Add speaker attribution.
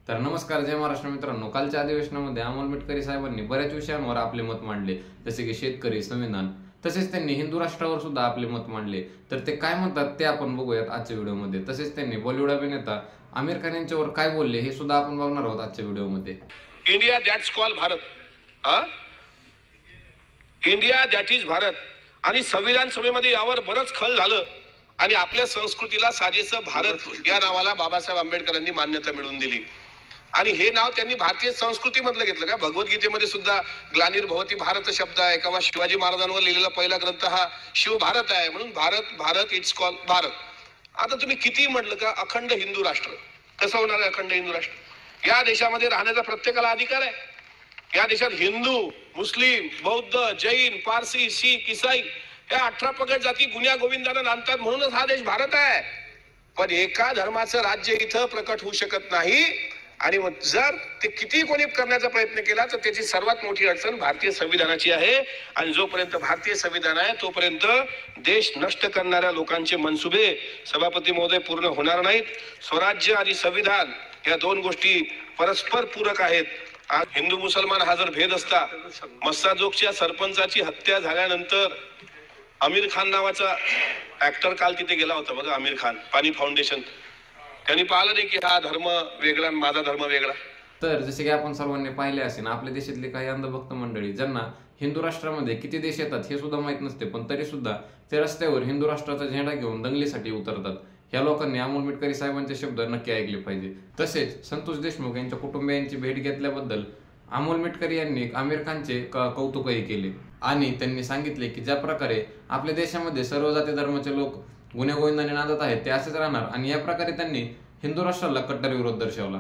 Speaker 1: तर नमस्कार, जय महाराष्ट्र मित्रांनो. कालच्या अधिवेशनामध्ये अमोल मिटकरी साहेबांनी बऱ्याच विषयांवर आपले मत मांडले, जसे की शेतकरी, संविधान. तसेच त्यांनी हिंदू राष्ट्रावर सुद्धा आपले मत मांडले. तर ते काय म्हणतात ते आपण बघूयात आजच्या व्हिडिओमध्ये. तसेच त्यांनी बॉलिवूड अभिनेता आमिर खान यांच्यावर काय बोलले हे सुद्धा आपण बघणार आहोत आजच्या व्हिडिओमध्ये.
Speaker 2: India that's call Bharat, India that is Bharat. आणि संविधान सभेमध्ये यावर बरंच खल झालं आणि आपल्या संस्कृतीला साजेसं भारत या नावाला बाबासाहेब आंबेडकरांनी मान्यता मिळवून दिली. आणि हे नाव त्यांनी भारतीय संस्कृती मधलं घेतलं का? भगवद्गीतेमध्ये सुद्धा ग्लानिर्भवती भारत शब्द आहे, किंवा शिवाजी महाराजांवर लिहिलेला पहिला ग्रंथ हा शिव भारत आहे, म्हणून भारत भारत इट्स कॉल भारत. आता तुम्ही किती म्हटलं का अखंड हिंदू राष्ट्र, कसं होणार आहे अखंड हिंदू राष्ट्र? या देशामध्ये राहण्याचा प्रत्येकाला अधिकार आहे. या देशात हिंदू, मुस्लिम, बौद्ध, जैन, पारसी, शीख, इसाई या 18 पगड जाती गुन्ह्या गोविंदानं नांदतात, म्हणूनच हा देश भारत आहे. पण एका धर्माचं राज्य इथं प्रकट होऊ शकत नाही. आणि मग जर ते किती कोणी करण्याचा प्रयत्न केला तर त्याची सर्वात मोठी अडचण भारतीय संविधानाची आहे. आणि जोपर्यंत भारतीय संविधान आहे तोपर्यंत देश नष्ट करणाऱ्या लोकांचे मनसुबे सभापती महोदय पूर्ण होणार नाहीत. स्वराज्य आणि संविधान या दोन गोष्टी परस्पर पूरक आहेत. आज हिंदू मुसलमान हा जर भेद असता, मस्साजोगच्या सरपंचाची हत्या झाल्यानंतर आमिर खान नावाचा ऍक्टर काल तिथे गेला होता बघा, आमिर खान, पाणी फाउंडेशन, त्यांनी पाहिलं नाही की हा धर्म वेगळा आणि माझा धर्म वेगळा.
Speaker 1: तर जसे की आपण सर्वांनी पाहिले असेल, आपल्या देशातली काही अंधभक्त मंडळी ज्यांना हिंदू राष्ट्रामध्ये किती देश येतात हे सुद्धा माहित नसते, पण तरी सुद्धा ते रस्त्यावर हिंदू राष्ट्राचा झेंडा घेऊन दंगलीसाठी उतरतात. ह्या लोकांनी अमोल मिटकरी साहेबांचे शब्द नक्की ऐकले पाहिजे. तसेच संतोष देशमुख यांच्या कुटुंबियांची भेट घेतल्याबद्दल अमोल मिटकरी यांनी आमिर खानचे कौतुकही केले आणि त्यांनी सांगितले की ज्या प्रकारे आपल्या देशामध्ये सर्व जाती धर्माचे लोक गुन्ह्या गोविंदाने नांदत आहेत ते असेच राहणार. आणि या प्रकारे त्यांनी हिंदू राष्ट्राला कट्टर विरोध दर्शवला.